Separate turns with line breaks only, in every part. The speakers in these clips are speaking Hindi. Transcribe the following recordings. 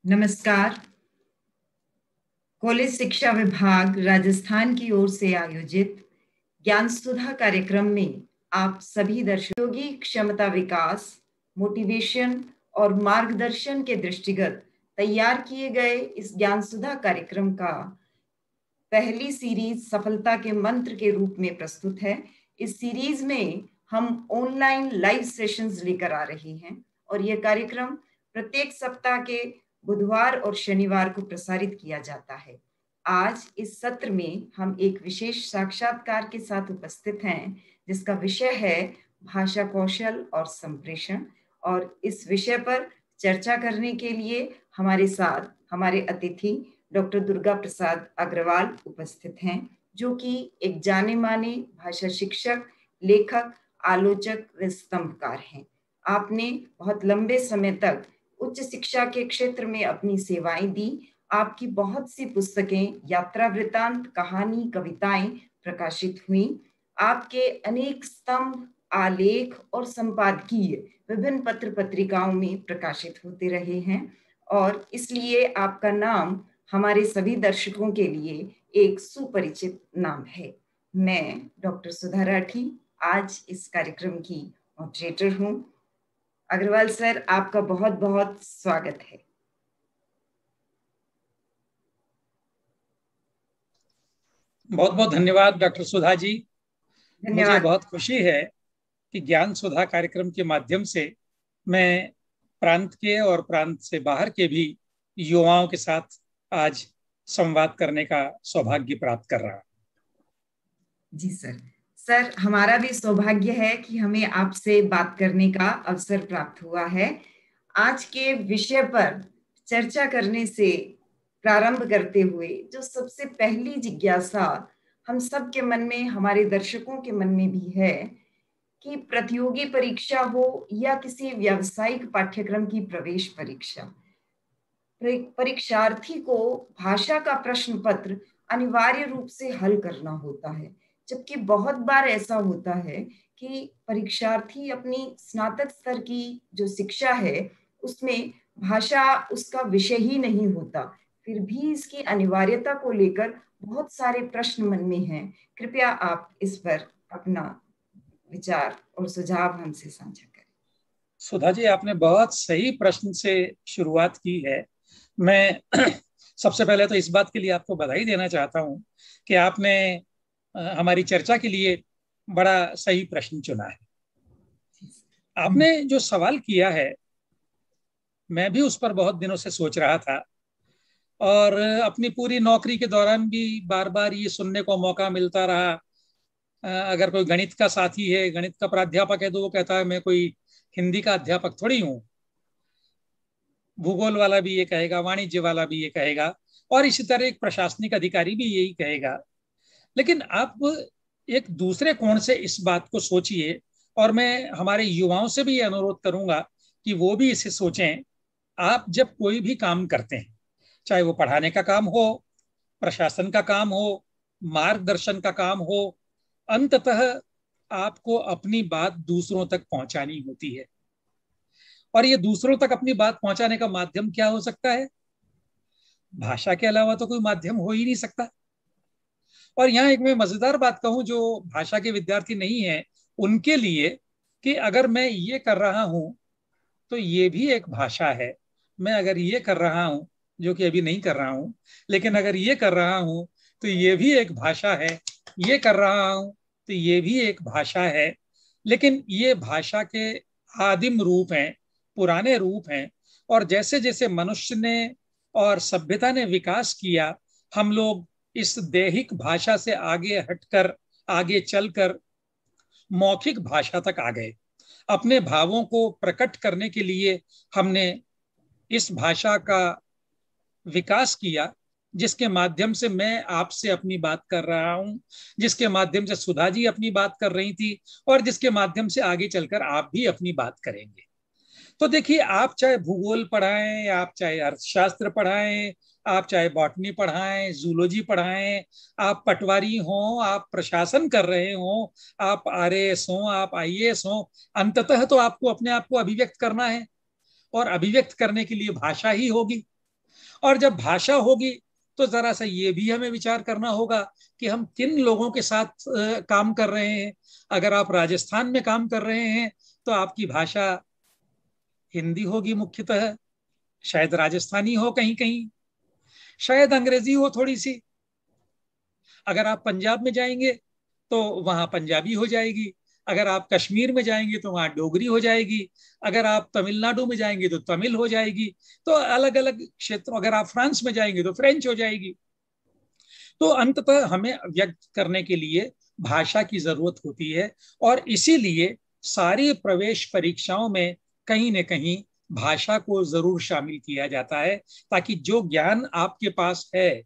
नमस्कार। कॉलेज शिक्षा विभाग राजस्थान की ओर से आयोजित ज्ञान सुधा कार्यक्रम में आप सभी दर्शकों की क्षमता विकास, मोटिवेशन और मार्गदर्शन के दृष्टिगत तैयार किए गए इस ज्ञान सुधा कार्यक्रम का पहली सीरीज सफलता के मंत्र के रूप में प्रस्तुत है। इस सीरीज में हम ऑनलाइन लाइव सेशंस लेकर आ रहे हैं और यह कार्यक्रम प्रत्येक सप्ताह के बुधवार और शनिवार को प्रसारित किया जाता है। आज इस सत्र में हम एक विशेष साक्षात्कार के साथ उपस्थित हैं जिसका विषय है भाषा कौशल और संप्रेषण। और इस विषय पर चर्चा करने के लिए हमारे साथ हमारे अतिथि डॉक्टर दुर्गा प्रसाद अग्रवाल उपस्थित हैं, जो कि एक जाने माने भाषा शिक्षक, लेखक, आलोचक व स्तंभकार हैं। आपने बहुत लंबे समय तक उच्च शिक्षा के क्षेत्र में अपनी सेवाएं दी। आपकी बहुत सी पुस्तकें, यात्रा वृतांत, कहानी, कविताएं प्रकाशित हुई। आपके अनेक स्तंभ, आलेख और संपादकीय विभिन्न पत्र पत्रिकाओं में प्रकाशित होते रहे हैं और इसलिए आपका नाम हमारे सभी दर्शकों के लिए एक सुपरिचित नाम है। मैं डॉक्टर सुधा राठी आज इस कार्यक्रम की मॉडरेटर हूं। अग्रवाल सर, आपका बहुत बहुत स्वागत है।
बहुत बहुत धन्यवाद डॉक्टर सुधा जी। मुझे
धन्यवाद।
बहुत खुशी है कि ज्ञान सुधा कार्यक्रम के माध्यम से मैं प्रांत के और प्रांत से बाहर के भी युवाओं के साथ आज संवाद करने का सौभाग्य प्राप्त कर रहा हूं।
जी सर। सर, हमारा भी सौभाग्य है कि हमें आपसे बात करने का अवसर प्राप्त हुआ है। आज के विषय पर चर्चा करने से प्रारंभ करते हुए जो सबसे पहली जिज्ञासा हम सब के मन में, हमारे दर्शकों के मन में भी है कि प्रतियोगी परीक्षा हो या किसी व्यावसायिक पाठ्यक्रम की प्रवेश परीक्षा, परीक्षार्थी को भाषा का प्रश्न पत्र अनिवार्य रूप से हल करना होता है। जबकि बहुत बार ऐसा होता है कि परीक्षार्थी अपनी स्नातक स्तर की जो शिक्षा है उसमें भाषा उसका विषय ही नहीं होता, फिर भी इसकी अनिवार्यता को लेकर बहुत सारे प्रश्न मन में हैं। कृपया आप इस पर अपना विचार और सुझाव हमसे साझा करें।
सुधा जी, आपने बहुत सही प्रश्न से शुरुआत की है। मैं सबसे पहले तो इस बात के लिए आपको बधाई देना चाहता हूं कि आपने हमारी चर्चा के लिए बड़ा सही प्रश्न चुना है। आपने जो सवाल किया है, मैं भी उस पर बहुत दिनों से सोच रहा था और अपनी पूरी नौकरी के दौरान भी बार बार ये सुनने को मौका मिलता रहा। अगर कोई गणित का साथी है, गणित का प्राध्यापक है, तो वो कहता है मैं कोई हिंदी का अध्यापक थोड़ी हूँ। भूगोल वाला भी ये कहेगा, वाणिज्य वाला भी ये कहेगा और इसी तरह एक प्रशासनिक अधिकारी भी यही कहेगा। लेकिन आप एक दूसरे कोण से इस बात को सोचिए और मैं हमारे युवाओं से भी ये अनुरोध करूंगा कि वो भी इसे सोचें। आप जब कोई भी काम करते हैं, चाहे वो पढ़ाने का काम हो, प्रशासन का काम हो, मार्गदर्शन का काम हो, अंततः आपको अपनी बात दूसरों तक पहुंचानी होती है। और ये दूसरों तक अपनी बात पहुंचाने का माध्यम क्या हो सकता है? भाषा के अलावा तो कोई माध्यम हो ही नहीं सकता। और यहाँ एक मैं मजेदार बात कहूं जो भाषा के विद्यार्थी नहीं है उनके लिए, कि अगर मैं ये कर रहा हूं तो ये भी एक भाषा है। मैं अगर ये कर रहा हूं, जो कि अभी नहीं कर रहा हूं, लेकिन अगर ये कर रहा हूं तो ये भी एक भाषा है। ये कर रहा हूं तो ये भी एक भाषा है। लेकिन ये भाषा के आदिम रूप हैं, पुराने रूप हैं। और जैसे जैसे मनुष्य ने और सभ्यता ने विकास किया, हम लोग इस दैहिक भाषा से आगे हटकर, आगे चलकर मौखिक भाषा तक आ गए। अपने भावों को प्रकट करने के लिए हमने इस भाषा का विकास किया, जिसके माध्यम से मैं आपसे अपनी बात कर रहा हूं, जिसके माध्यम से सुधा जी अपनी बात कर रही थी और जिसके माध्यम से आगे चलकर आप भी अपनी बात करेंगे। तो देखिए, आप चाहे भूगोल पढ़ाएं, आप चाहे अर्थशास्त्र पढ़ाएं, आप चाहे बॉटनी पढ़ाएं, जूलॉजी पढ़ाएं, आप पटवारी हों, आप प्रशासन कर रहे हों, आप आरएएस हों, आप आईएएस हों, अंततः तो आपको अपने आप को अभिव्यक्त करना है और अभिव्यक्त करने के लिए भाषा ही होगी। और जब भाषा होगी तो जरा सा ये भी हमें विचार करना होगा कि हम किन लोगों के साथ काम कर रहे हैं। अगर आप राजस्थान में काम कर रहे हैं तो आपकी भाषा हिंदी होगी मुख्यतः, शायद राजस्थानी हो कहीं कहीं, शायद अंग्रेजी हो थोड़ी सी। अगर आप पंजाब में जाएंगे तो वहां पंजाबी हो जाएगी, अगर आप कश्मीर में जाएंगे तो वहां डोगरी हो जाएगी, अगर आप तमिलनाडु में जाएंगे तो तमिल हो जाएगी। तो अलग अलग क्षेत्रों, अगर आप फ्रांस में जाएंगे तो फ्रेंच हो जाएगी। तो अंततः हमें व्यक्त करने के लिए भाषा की जरूरत होती है, और इसीलिए सारी प्रवेश परीक्षाओं में कहीं न कहीं भाषा को जरूर शामिल किया जाता है, ताकि जो ज्ञान आपके पास है,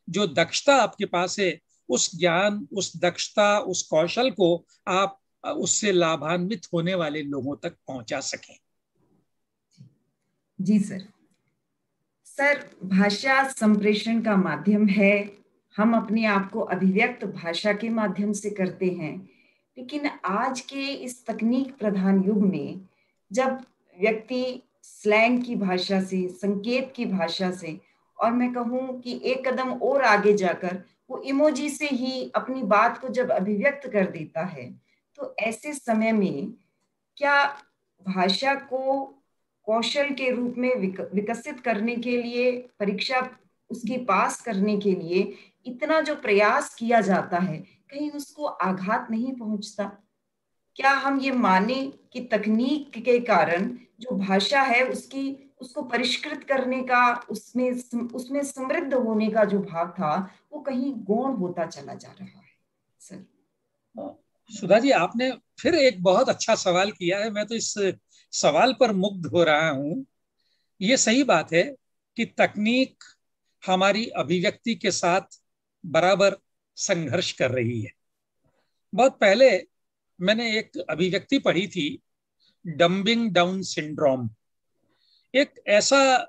जो दक्षता आपके पास है, उस ज्ञान, उस दक्षता, उस कौशल को आप उससे लाभान्वित होने वाले लोगों तक पहुंचा सकें।
जी सर। सर, भाषा संप्रेषण का माध्यम है। हम अपने आप को अभिव्यक्त भाषा के माध्यम से करते हैं, लेकिन आज के इस तकनीक प्रधान युग में जब व्यक्ति स्लैंग की भाषा से, संकेत की भाषा से, और मैं कहूँ कि एक कदम और आगे जाकर वो इमोजी से ही अपनी बात को जब अभिव्यक्त कर देता है, तो ऐसे समय में क्या भाषा को कौशल के रूप में विकसित करने के लिए, परीक्षा उसकी पास करने के लिए इतना जो प्रयास किया जाता है, कहीं उसको आघात नहीं पहुंचता? क्या हम ये माने कि तकनीक के कारण जो भाषा है उसको परिष्कृत करने का, उसमें समृद्ध होने का जो भाव था, वो कहीं गौण होता चला जा रहा है? सर।
सुधा जी, आपने फिर एक बहुत अच्छा सवाल किया है। मैं तो इस सवाल पर मुग्ध हो रहा हूं। ये सही बात है कि तकनीक हमारी अभिव्यक्ति के साथ बराबर संघर्ष कर रही है। बहुत पहले मैंने एक अभिव्यक्ति पढ़ी थी, डम्बिंग डाउन सिंड्रोम। एक ऐसा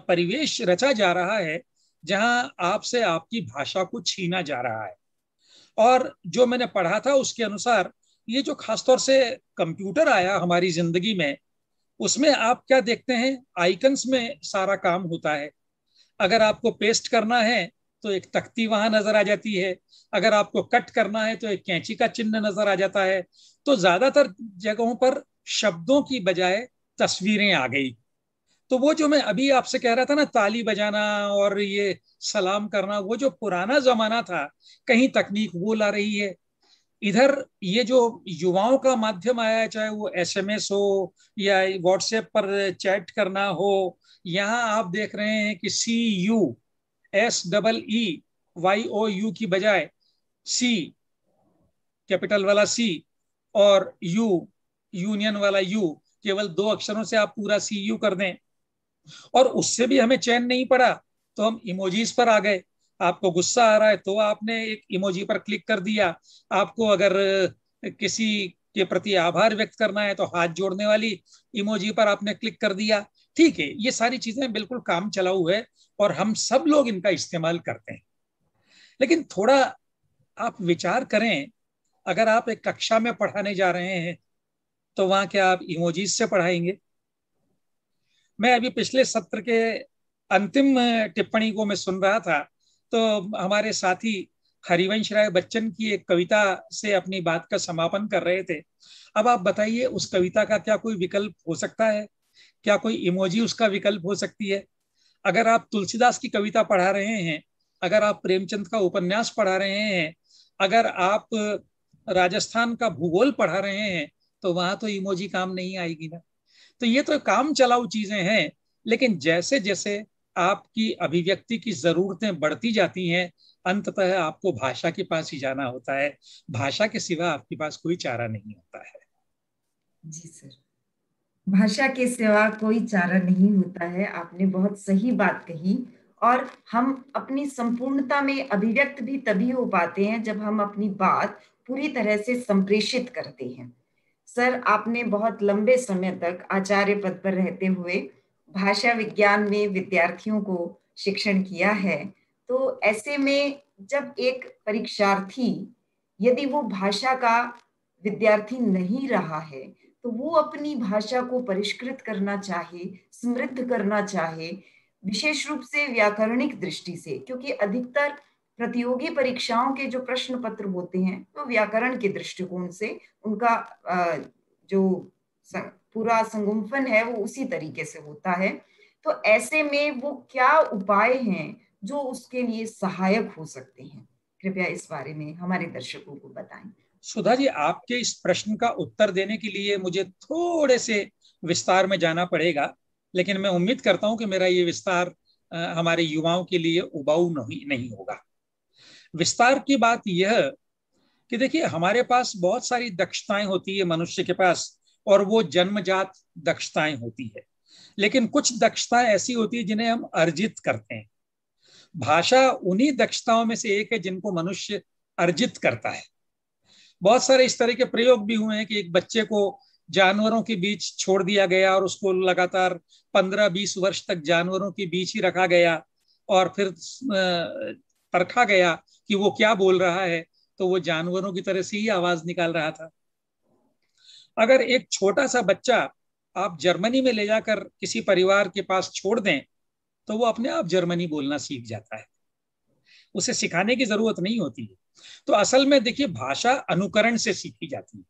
परिवेश रचा जा रहा है जहां आपसे आपकी भाषा को छीना जा रहा है। और जो मैंने पढ़ा था उसके अनुसार, ये जो खासतौर से कंप्यूटर आया हमारी जिंदगी में, उसमें आप क्या देखते हैं, आइकन्स में सारा काम होता है। अगर आपको पेस्ट करना है तो एक तख्ती वहां नजर आ जाती है, अगर आपको कट करना है तो एक कैंची का चिन्ह नजर आ जाता है। तो ज्यादातर जगहों पर शब्दों की बजाय तस्वीरें आ गई। तो वो जो मैं अभी आपसे कह रहा था ना, ताली बजाना और ये सलाम करना, वो जो पुराना जमाना था, कहीं तकनीक वो ला रही है। इधर ये जो युवाओं का माध्यम आया है, चाहे वो एसएमएस हो या व्हाट्सएप पर चैट करना हो, यहाँ आप देख रहे हैं कि CUSEE YOU की बजाय सी, कैपिटल वाला सी, और यू, यूनियन वाला यू, केवल 2 अक्षरों से आप पूरा CU कर दें। और उससे भी हमें चैन नहीं पड़ा तो हम इमोजीज पर आ गए। आपको गुस्सा आ रहा है तो आपने एक इमोजी पर क्लिक कर दिया। आपको अगर किसी के प्रति आभार व्यक्त करना है तो हाथ जोड़ने वाली इमोजी पर आपने क्लिक कर दिया। ठीक है, ये सारी चीजें बिल्कुल काम चलाऊ है और हम सब लोग इनका इस्तेमाल करते हैं। लेकिन थोड़ा आप विचार करें, अगर आप एक कक्षा में पढ़ाने जा रहे हैं तो वहां क्या आप इमोजीज से पढ़ाएंगे? मैं अभी पिछले सत्र के अंतिम टिप्पणी को मैं सुन रहा था, तो हमारे साथी हरिवंश राय बच्चन की एक कविता से अपनी बात का समापन कर रहे थे। अब आप बताइए, उस कविता का क्या कोई विकल्प हो सकता है? क्या कोई इमोजी उसका विकल्प हो सकती है? अगर आप तुलसीदास की कविता पढ़ा रहे हैं, अगर आप प्रेमचंद का उपन्यास पढ़ा रहे हैं, अगर आप राजस्थान का भूगोल पढ़ा रहे हैं, तो वहां तो इमोजी काम नहीं आएगी ना। तो ये तो काम चलाऊ चीजें हैं, लेकिन जैसे जैसे आपकी अभिव्यक्ति की जरूरतें बढ़ती जाती हैं, अंततः आपको भाषा के पास ही जाना होता है। भाषा के सिवा आपके पास कोई चारा नहीं होता है।
जी सर, भाषा के सिवा कोई चारा नहीं होता है। आपने बहुत सही बात कही। और हम अपनी संपूर्णता में अभिव्यक्त भी तभी हो पाते हैं जब हम अपनी बात पूरी तरह से संप्रेषित करते हैं। सर, आपने बहुत लंबे समय तक आचार्य पद पर रहते हुए भाषा विज्ञान में विद्यार्थियों को शिक्षण किया है। तो ऐसे में जब एक परीक्षार्थी, यदि वो भाषा का विद्यार्थी नहीं रहा है, तो वो अपनी भाषा को परिष्कृत करना चाहे, समृद्ध करना चाहे, विशेष रूप से व्याकरणिक दृष्टि से, क्योंकि अधिकतर प्रतियोगी परीक्षाओं के जो प्रश्न पत्र होते हैं वो व्याकरण के दृष्टिकोण से उनका जो पूरा संगुम्फन है वो उसी तरीके से होता है। तो ऐसे में वो क्या उपाय हैं जो उसके लिए सहायक हो सकते हैं? कृपया इस बारे में हमारे दर्शकों को बताएं।
सुधा जी, आपके इस प्रश्न का उत्तर देने के लिए मुझे थोड़े से विस्तार में जाना पड़ेगा, लेकिन मैं उम्मीद करता हूं कि मेरा ये विस्तार हमारे युवाओं के लिए उबाऊ नहीं होगा। विस्तार की बात यह कि देखिए, हमारे पास बहुत सारी दक्षताएं होती है मनुष्य के पास, और वो जन्मजात दक्षताएं होती है। लेकिन कुछ दक्षताएं ऐसी होती है जिन्हें हम अर्जित करते हैं। भाषा उन्हीं दक्षताओं में से एक है जिनको मनुष्य अर्जित करता है। बहुत सारे इस तरह के प्रयोग भी हुए हैं कि एक बच्चे को जानवरों के बीच छोड़ दिया गया और उसको लगातार 15-20 वर्ष तक जानवरों के बीच ही रखा गया, और फिर परखा गया कि वो क्या बोल रहा है, तो वो जानवरों की तरह से ही आवाज निकाल रहा था। अगर एक छोटा सा बच्चा आप जर्मनी में ले जाकर किसी परिवार के पास छोड़ दें, तो वो अपने आप जर्मनी बोलना सीख जाता है, उसे सिखाने की जरूरत नहीं होती है। तो असल में देखिए, भाषा अनुकरण से सीखी जाती है।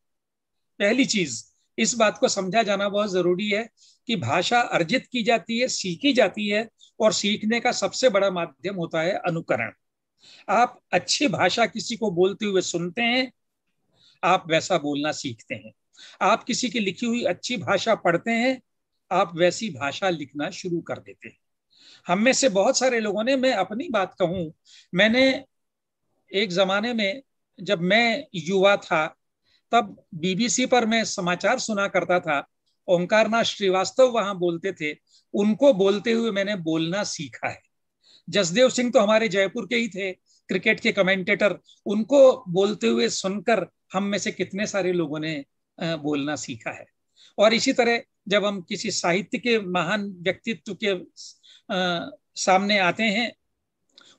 पहली चीज, इस बात को समझा जाना बहुत जरूरी है कि भाषा अर्जित की जाती है, सीखी जाती है, और सीखने का सबसे बड़ा माध्यम होता है अनुकरण। आप अच्छी भाषा किसी को बोलते हुए सुनते हैं, आप वैसा बोलना सीखते हैं। आप किसी की लिखी हुई अच्छी भाषा पढ़ते हैं, आप वैसी भाषा लिखना शुरू कर देते हैं। हम में से बहुत सारे लोगों ने, मैं अपनी बात कहूं, मैंने एक जमाने में जब मैं युवा था, तब बीबीसी पर मैं समाचार सुना करता था। ओंकारनाथ श्रीवास्तव वहां बोलते थे, उनको बोलते हुए मैंने बोलना सीखा है। जसदेव सिंह तो हमारे जयपुर के ही थे, क्रिकेट के कमेंटेटर, उनको बोलते हुए सुनकर हम में से कितने सारे लोगों ने बोलना सीखा है। और इसी तरह जब हम किसी साहित्य के महान व्यक्तित्व के सामने आते हैं,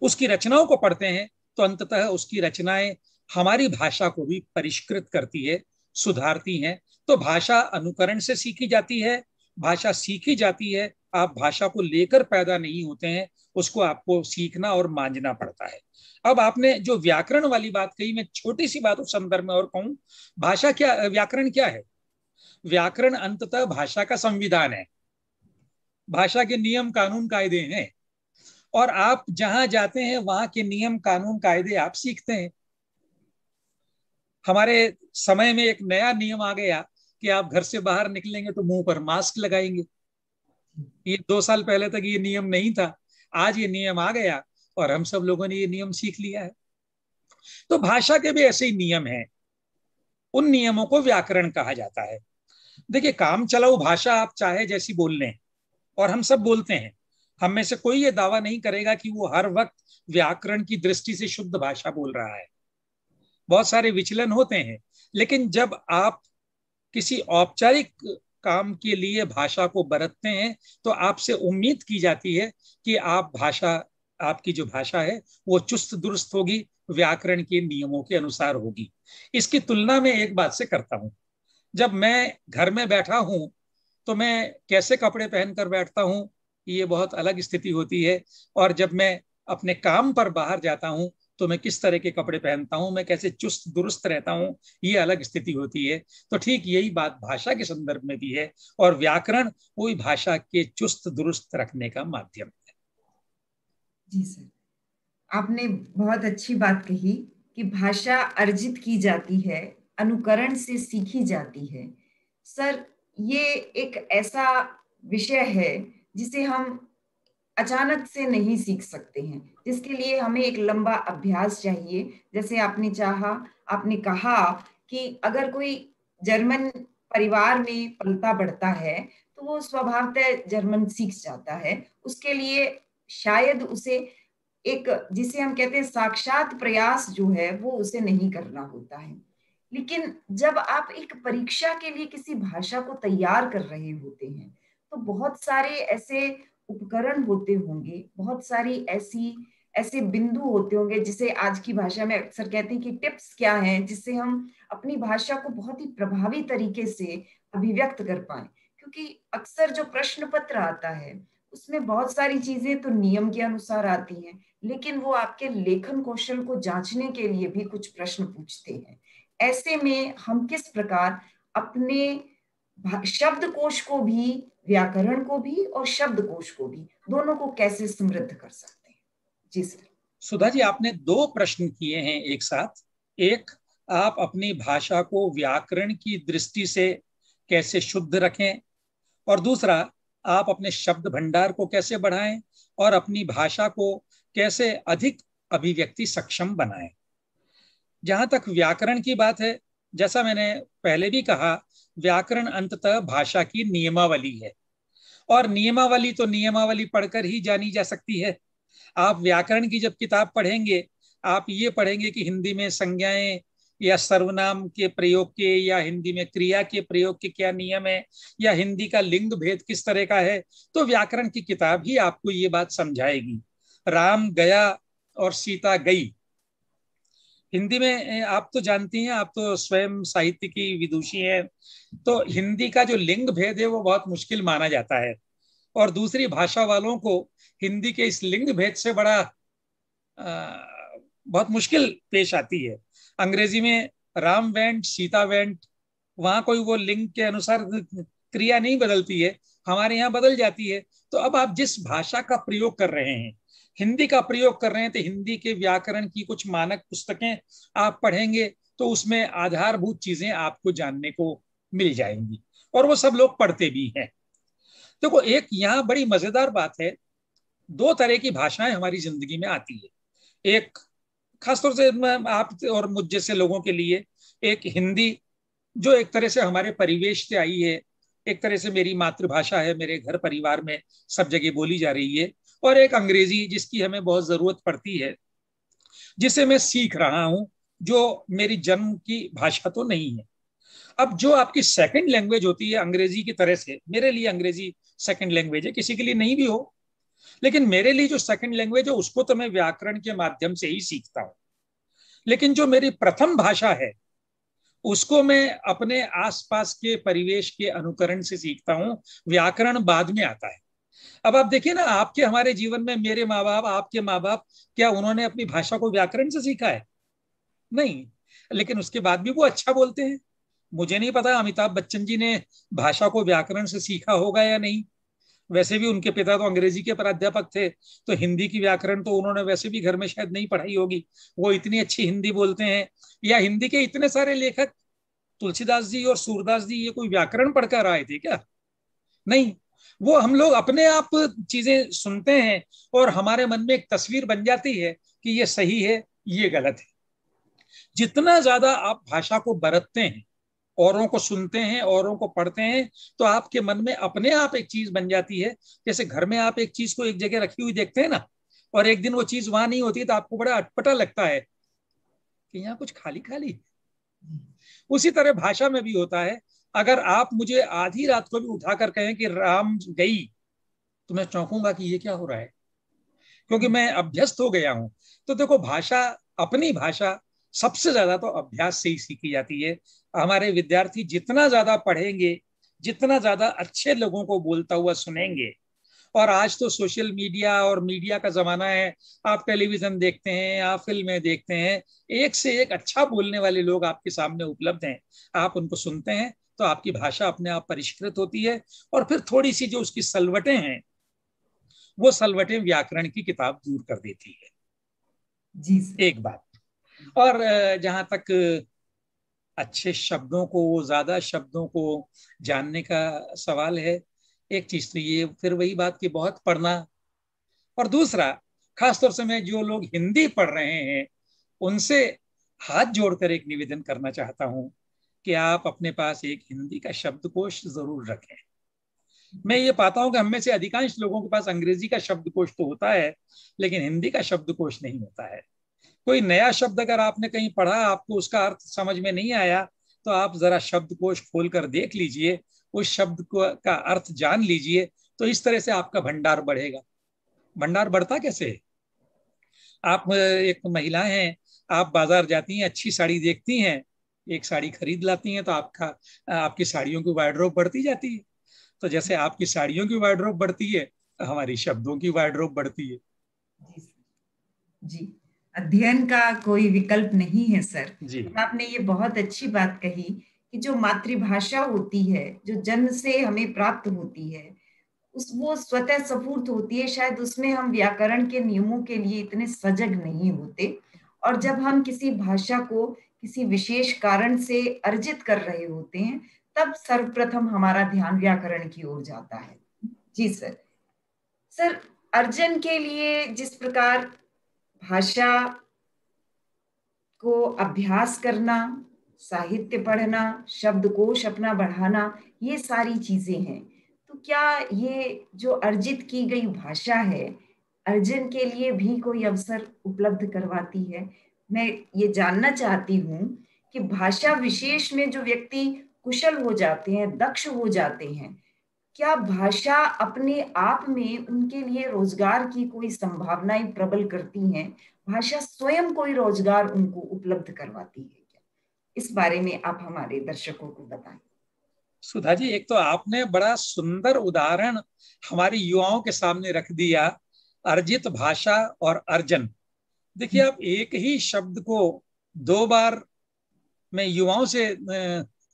उसकी रचनाओं को पढ़ते हैं, तो अंततः उसकी रचनाएं हमारी भाषा को भी परिष्कृत करती है, सुधारती हैं। तो भाषा अनुकरण से सीखी जाती है, भाषा सीखी जाती है। आप भाषा को लेकर पैदा नहीं होते हैं, उसको आपको सीखना और मांझना पड़ता है। अब आपने जो व्याकरण वाली बात कही, मैं छोटी सी बात उस संदर्भ में और कहूं। भाषा क्या, व्याकरण क्या है? व्याकरण अंततः भाषा का संविधान है, भाषा के नियम कानून कायदे हैं, और आप जहां जाते हैं वहां के नियम कानून कायदे आप सीखते हैं। हमारे समय में एक नया नियम आ गया कि आप घर से बाहर निकलेंगे तो मुंह पर मास्क लगाएंगे। ये 2 साल पहले तक ये नियम नहीं था, आज ये नियम आ गया और हम सब लोगों ने ये नियम सीख लिया है। तो भाषा के भी ऐसे ही नियम हैं, उन नियमों को व्याकरण कहा जाता है। देखिए, काम चलाऊ भाषा आप चाहे जैसी बोल लें, और हम सब बोलते हैं, हम में से कोई ये दावा नहीं करेगा कि वो हर वक्त व्याकरण की दृष्टि से शुद्ध भाषा बोल रहा है। बहुत सारे विचलन होते हैं, लेकिन जब आप किसी औपचारिक काम के लिए भाषा को बरतते हैं, तो आपसे उम्मीद की जाती है कि आपकी जो भाषा है वो चुस्त दुरुस्त होगी, व्याकरण के नियमों के अनुसार होगी। इसकी तुलना में एक बात से करता हूं। जब मैं घर में बैठा हूं तो मैं कैसे कपड़े पहनकर बैठता हूं, ये बहुत अलग स्थिति होती है। और जब मैं अपने काम पर बाहर जाता हूं तो मैं किस तरह के कपड़े पहनता हूं, मैं कैसे चुस्त दुरुस्त रहता हूं, ये अलग स्थिति होती है। तो ठीक यही बात भाषा के संदर्भ में भी है, और व्याकरण वही भाषा के चुस्त दुरुस्त रखने का माध्यम है।
जी सर, आपने बहुत अच्छी बात कही कि भाषा अर्जित की जाती है, अनुकरण से सीखी जाती है। सर, ये एक ऐसा विषय है जिसे हम अचानक से नहीं सीख सकते हैं, जिसके लिए हमें एक लंबा अभ्यास चाहिए। जैसे आपने कहा कि अगर कोई जर्मन परिवार में पलता बढ़ता है तो वो स्वभावतः जर्मन सीख जाता है। उसके लिए शायद उसे एक, जिसे हम कहते हैं साक्षात प्रयास जो है, वो उसे नहीं करना होता है। लेकिन जब आप एक परीक्षा के लिए किसी भाषा को तैयार कर रहे होते हैं तो बहुत सारे ऐसे उपकरण होते होंगे, बहुत सारी ऐसे बिंदु होते होंगे जिसे आज की भाषा में अक्सर कहते हैं कि टिप्स क्या हैं, जिससे हम अपनी भाषा को बहुत ही प्रभावी तरीके से अभिव्यक्त कर पाए। क्योंकि अक्सर जो प्रश्न पत्र आता है उसमें बहुत सारी चीजें तो नियम के अनुसार आती हैं, लेकिन वो आपके लेखन कौशल को जांचने के लिए भी कुछ प्रश्न पूछते हैं। ऐसे में हम किस प्रकार अपने शब्दकोश को भी, व्याकरण को भी और शब्दकोश को भी, दोनों को कैसे समृद्ध कर सकते हैं? जी सर।
सुधा जी, आपने दो प्रश्न किए हैं एक साथ। एक, आप अपनी भाषा को व्याकरण की दृष्टि से कैसे शुद्ध रखें, और दूसरा, आप अपने शब्द भंडार को कैसे बढ़ाएं और अपनी भाषा को कैसे अधिक अभिव्यक्ति सक्षम बनाएं। जहां तक व्याकरण की बात है, जैसा मैंने पहले भी कहा, व्याकरण अंततः भाषा की नियमावली है, और नियमावली तो नियमावली पढ़कर ही जानी जा सकती है। आप व्याकरण की जब किताब पढ़ेंगे, आप ये पढ़ेंगे कि हिंदी में संज्ञाएं या सर्वनाम के प्रयोग के, या हिंदी में क्रिया के प्रयोग के क्या नियम है, या हिंदी का लिंग भेद किस तरह का है, तो व्याकरण की किताब ही आपको ये बात समझाएगी। राम गया और सीता गई, हिंदी में आप तो जानती हैं, आप तो स्वयं साहित्य की विदुषी हैं, तो हिंदी का जो लिंग भेद है वो बहुत मुश्किल माना जाता है, और दूसरी भाषा वालों को हिंदी के इस लिंग भेद से बड़ा बहुत मुश्किल पेश आती है। अंग्रेजी में राम वेंट सीता वेंट, वहां कोई वो लिंग के अनुसार क्रिया नहीं बदलती है, हमारे यहाँ बदल जाती है। तो अब आप जिस भाषा का प्रयोग कर रहे हैं, हिंदी का प्रयोग कर रहे हैं, तो हिंदी के व्याकरण की कुछ मानक पुस्तकें आप पढ़ेंगे तो उसमें आधारभूत चीजें आपको जानने को मिल जाएंगी, और वो सब लोग पढ़ते भी हैं। देखो, एक यहाँ बड़ी मजेदार बात है, दो तरह की भाषाएं हमारी जिंदगी में आती है। एक, खासतौर से आप और मुझ जैसे लोगों के लिए, एक हिंदी जो एक तरह से हमारे परिवेश से आई है, एक तरह से मेरी मातृभाषा है, मेरे घर परिवार में सब जगह बोली जा रही है, और एक अंग्रेजी जिसकी हमें बहुत जरूरत पड़ती है, जिसे मैं सीख रहा हूं, जो मेरी जन्म की भाषा तो नहीं है। अब जो आपकी सेकंड लैंग्वेज होती है, अंग्रेजी की तरह से मेरे लिए अंग्रेजी सेकंड लैंग्वेज है, किसी के लिए नहीं भी हो, लेकिन मेरे लिए जो सेकंड लैंग्वेज है उसको तो मैं व्याकरण के माध्यम से ही सीखता हूं। लेकिन जो मेरी प्रथम भाषा है उसको मैं अपने आसपास के परिवेश के अनुकरण से सीखता हूं, व्याकरण बाद में आता है। अब आप देखिए ना, आपके हमारे जीवन में मेरे माँ बाप, आपके माँ बाप, क्या उन्होंने अपनी भाषा को व्याकरण से सीखा है? नहीं। लेकिन उसके बाद भी वो अच्छा बोलते हैं। मुझे नहीं पता अमिताभ बच्चन जी ने भाषा को व्याकरण से सीखा होगा या नहीं, वैसे भी उनके पिता तो अंग्रेजी के प्राध्यापक थे, तो हिंदी की व्याकरण तो उन्होंने वैसे भी घर में शायद नहीं पढ़ाई होगी, वो इतनी अच्छी हिंदी बोलते हैं। या हिंदी के इतने सारे लेखक, तुलसीदास जी और सूरदास जी, ये कोई व्याकरण पढ़कर आए थे क्या? नहीं। वो हम लोग अपने आप चीजें सुनते हैं और हमारे मन में एक तस्वीर बन जाती है कि ये सही है, ये गलत है। जितना ज्यादा आप भाषा को बरतते हैं, औरों को सुनते हैं, औरों को पढ़ते हैं, तो आपके मन में अपने आप एक चीज बन जाती है। जैसे घर में आप एक चीज को एक जगह रखी हुई देखते हैं ना, और एक दिन वो चीज वहां नहीं होती, तो आपको बड़ा अटपटा लगता है कि यहाँ कुछ खाली खाली। उसी तरह भाषा में भी होता है। अगर आप मुझे आधी रात को भी उठाकर कहें कि राम गई, तो मैं चौंकूंगा कि ये क्या हो रहा है, क्योंकि मैं अभ्यस्त हो गया हूं। तो देखो, भाषा, अपनी भाषा सबसे ज्यादा तो अभ्यास से ही सीखी जाती है। हमारे विद्यार्थी जितना ज्यादा पढ़ेंगे, जितना ज्यादा अच्छे लोगों को बोलता हुआ सुनेंगे, और आज तो सोशल मीडिया और मीडिया का जमाना है, आप टेलीविजन देखते हैं, आप फिल्में देखते हैं, एक से एक अच्छा बोलने वाले लोग आपके सामने उपलब्ध हैं, आप उनको सुनते हैं, तो आपकी भाषा अपने आप परिष्कृत होती है। और फिर थोड़ी सी जो उसकी सलवटें हैं, वो सलवटें व्याकरण की किताब दूर कर देती है।
जी सर।
एक बात। और जहां तक अच्छे शब्दों को, ज्यादा शब्दों को जानने का सवाल है, एक चीज तो ये फिर वही बात की बहुत पढ़ना, और दूसरा, खासतौर से मैं जो लोग हिंदी पढ़ रहे हैं उनसे हाथ जोड़कर एक निवेदन करना चाहता हूं कि आप अपने पास एक हिंदी का शब्दकोश जरूर रखें। मैं ये पाता हूं कि हम में से अधिकांश लोगों के पास अंग्रेजी का शब्दकोश तो होता है, लेकिन हिंदी का शब्दकोश नहीं होता है। कोई नया शब्द अगर आपने कहीं पढ़ा, आपको उसका अर्थ समझ में नहीं आया, तो आप जरा शब्दकोश खोलकर देख लीजिए, उस शब्द को का अर्थ जान लीजिए, तो इस तरह से आपका भंडार बढ़ेगा। भंडार बढ़ता कैसे है? आप एक महिला हैं, आप बाजार जाती हैं, अच्छी साड़ी देखती हैं, एक साड़ी खरीद लाती हैं, तो आपकी साड़ियों की वार्डरोब बढ़ती जाती है। तो जैसे आपकी साड़ियों की वार्डरोब बढ़ती है, हमारी शब्दों की वार्डरोब बढ़ती है।
जी जी, अध्ययन का कोई विकल्प नहीं है सर।
जी
आपने ये बहुत अच्छी बात कही कि जो मातृभाषा होती है, जो जन्म से हमें प्राप्त होती है, उस वो स्वतः स्फूर्त होती है। शायद उसमें हम व्याकरण के नियमों के लिए इतने सजग नहीं होते, और जब हम किसी भाषा को किसी विशेष कारण से अर्जित कर रहे होते हैं, तब सर्वप्रथम हमारा ध्यान व्याकरण की ओर जाता है। जी सर। सर, अर्जन के लिए जिस प्रकार भाषा को अभ्यास करना, साहित्य पढ़ना, शब्दकोश अपना बढ़ाना, ये सारी चीजें हैं। तो क्या ये जो अर्जित की गई भाषा है, अर्जन के लिए भी कोई अवसर उपलब्ध करवाती है? मैं ये जानना चाहती हूँ कि भाषा विशेष में जो व्यक्ति कुशल हो जाते हैं, दक्ष हो जाते हैं, क्या भाषा अपने आप में उनके लिए रोजगार की कोई संभावनाएं प्रबल करती हैं? भाषा स्वयं कोई रोजगार उनको उपलब्ध करवाती है क्या? इस बारे में आप हमारे दर्शकों को बताएं।
सुधा जी, एक तो आपने बड़ा सुंदर उदाहरण हमारे युवाओं के सामने रख दिया, अर्जित भाषा और अर्जन। देखिए, आप एक ही शब्द को दो बार, मैं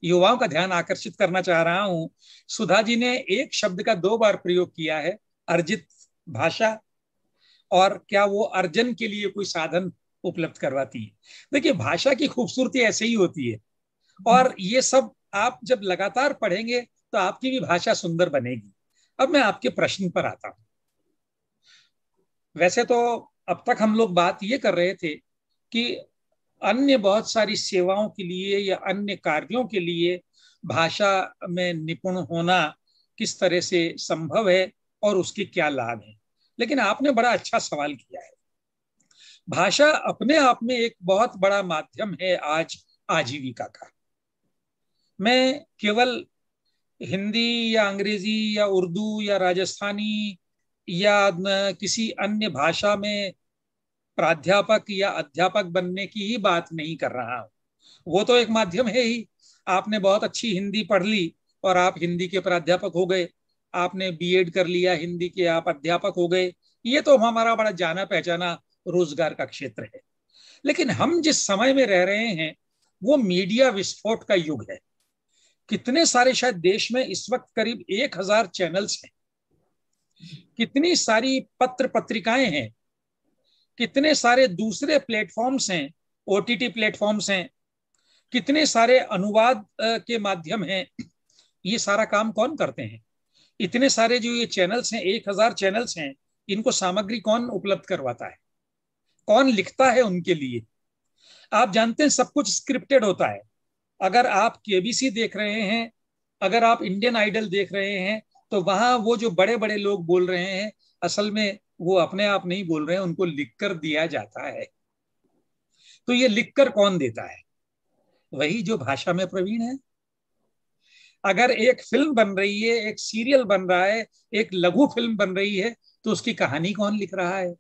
युवाओं का ध्यान आकर्षित करना चाह रहा हूं। सुधा जी ने एक शब्द का दो बार प्रयोग किया है, अर्जित भाषा, और क्या वो अर्जन के लिए कोई साधन उपलब्ध करवाती है। देखिए, भाषा की खूबसूरती ऐसे ही होती है, और ये सब आप जब लगातार पढ़ेंगे तो आपकी भी भाषा सुंदर बनेगी। अब मैं आपके प्रश्न पर आता हूं। वैसे तो अब तक हम लोग बात ये कर रहे थे कि अन्य बहुत सारी सेवाओं के लिए या अन्य कार्यों के लिए भाषा में निपुण होना किस तरह से संभव है और उसके क्या लाभ हैं। लेकिन आपने बड़ा अच्छा सवाल किया है। भाषा अपने आप में एक बहुत बड़ा माध्यम है आज आजीविका का। मैं केवल हिंदी या अंग्रेजी या उर्दू या राजस्थानी या किसी अन्य भाषा में प्राध्यापक या अध्यापक बनने की ही बात नहीं कर रहा हूं। वो तो एक माध्यम है ही। आपने बहुत अच्छी हिंदी पढ़ ली और आप हिंदी के प्राध्यापक हो गए, आपने बीएड कर लिया हिंदी के, आप अध्यापक हो गए। ये तो हमारा बड़ा जाना पहचाना रोजगार का क्षेत्र है। लेकिन हम जिस समय में रह रहे हैं वो मीडिया विस्फोट का युग है। कितने सारे, शायद देश में इस वक्त करीब 1000 चैनल्स हैं, कितनी सारी पत्र पत्रिकाएं हैं, कितने सारे दूसरे प्लेटफॉर्म्स हैं, ओटीटी प्लेटफॉर्म्स हैं, कितने सारे अनुवाद के माध्यम हैं। ये सारा काम कौन करते हैं? इतने सारे जो ये चैनल्स हैं, 1000 चैनल्स हैं, इनको सामग्री कौन उपलब्ध करवाता है? कौन लिखता है उनके लिए? आप जानते हैं सब कुछ स्क्रिप्टेड होता है। अगर आप केबीसी देख रहे हैं, अगर आप इंडियन आइडल देख रहे हैं, तो वहां वो जो बड़े बड़े लोग बोल रहे हैं, असल में वो अपने आप नहीं बोल रहे हैं, उनको लिखकर दिया जाता है। तो ये लिखकर कौन देता है? वही जो भाषा में प्रवीण है। अगर एक फिल्म बन रही है, एक सीरियल बन रहा है, एक लघु फिल्म बन रही है, तो उसकी कहानी कौन लिख रहा है?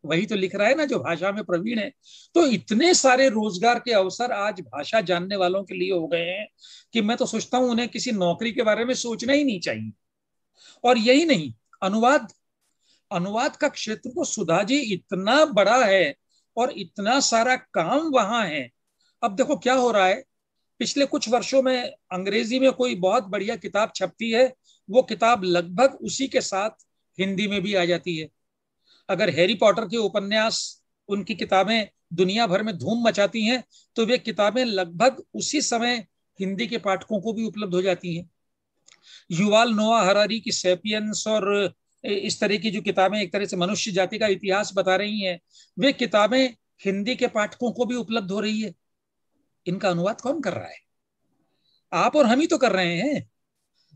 वही तो लिख रहा है ना जो भाषा में प्रवीण है। तो इतने सारे रोजगार के अवसर आज भाषा जानने वालों के लिए हो गए हैं कि मैं तो सोचता हूं उन्हें किसी नौकरी के बारे में सोचना ही नहीं चाहिए। और यही नहीं, अनुवाद अनुवाद का क्षेत्र तो सुधा जी इतना बड़ा है और इतना सारा काम वहां है। अब देखो क्या हो रहा है, पिछले कुछ वर्षों में अंग्रेजी में कोई बहुत बढ़िया किताब छपती है, वो किताब लगभग उसी के साथ हिंदी में भी आ जाती है। अगर हैरी पॉटर के उपन्यास, उनकी किताबें दुनिया भर में धूम मचाती हैं, तो वे किताबें लगभग उसी समय हिंदी के पाठकों को भी उपलब्ध हो जाती हैं। युवाल नोआ हरारी की सैपियंस और इस तरह की जो किताबें एक तरह से मनुष्य जाति का इतिहास बता रही हैं, वे किताबें हिंदी के पाठकों को भी उपलब्ध हो रही है। इनका अनुवाद कौन कर रहा है? आप और हम ही तो कर रहे हैं।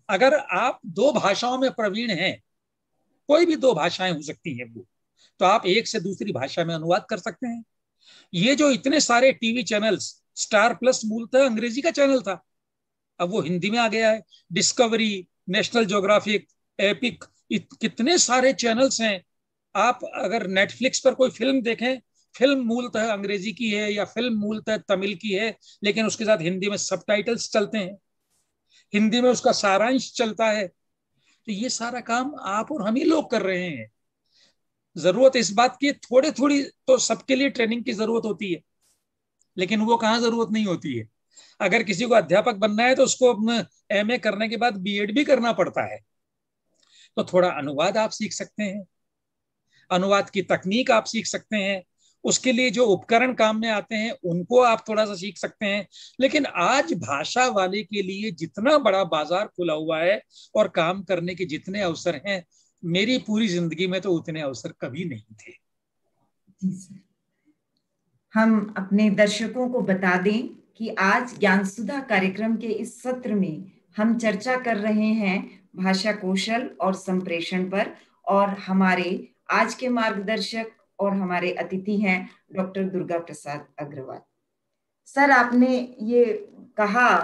अगर आप दो भाषाओं में प्रवीण हैं, कोई भी दो भाषाएं हो सकती हैं वो, तो आप एक से दूसरी भाषा में अनुवाद कर सकते हैं। ये जो इतने सारे टीवी चैनल्स, स्टार प्लस मूलतः अंग्रेजी का चैनल था, अब वो हिंदी में आ गया है। डिस्कवरी, नेशनल ज्योग्राफिक, एपिक, कितने सारे चैनल्स हैं। आप अगर नेटफ्लिक्स पर कोई फिल्म देखें, फिल्म मूलतः अंग्रेजी की है या फिल्म मूलतः तमिल की है, लेकिन उसके साथ हिंदी में सबटाइटल्स चलते हैं, हिंदी में उसका सारांश चलता है। तो ये सारा काम आप और हम ही लोग कर रहे हैं। जरूरत इस बात की थोड़ी थोड़ी तो सबके लिए ट्रेनिंग की जरूरत होती है, लेकिन वो कहाँ जरूरत नहीं होती है। अगर किसी को अध्यापक बनना है तो उसको एमए करने के बाद बीएड भी करना पड़ता है। तो थोड़ा अनुवाद आप सीख सकते हैं, अनुवाद की तकनीक आप सीख सकते हैं, उसके लिए जो उपकरण काम में आते हैं उनको आप थोड़ा सा सीख सकते हैं। लेकिन आज भाषा वाले के लिए जितना बड़ा बाजार खुला हुआ है और काम करने के जितने अवसर हैं, मेरी पूरी जिंदगी में तो उतने अवसर कभी नहीं थे।
जी सर, हम अपने दर्शकों को बता दें कि आज ज्ञान सुधा कार्यक्रम के इस सत्र में हम चर्चा कर रहे हैं भाषा कौशल और संप्रेषण पर, और हमारे आज के मार्गदर्शक और हमारे अतिथि हैं डॉक्टर दुर्गा प्रसाद अग्रवाल। सर, आपने ये कहा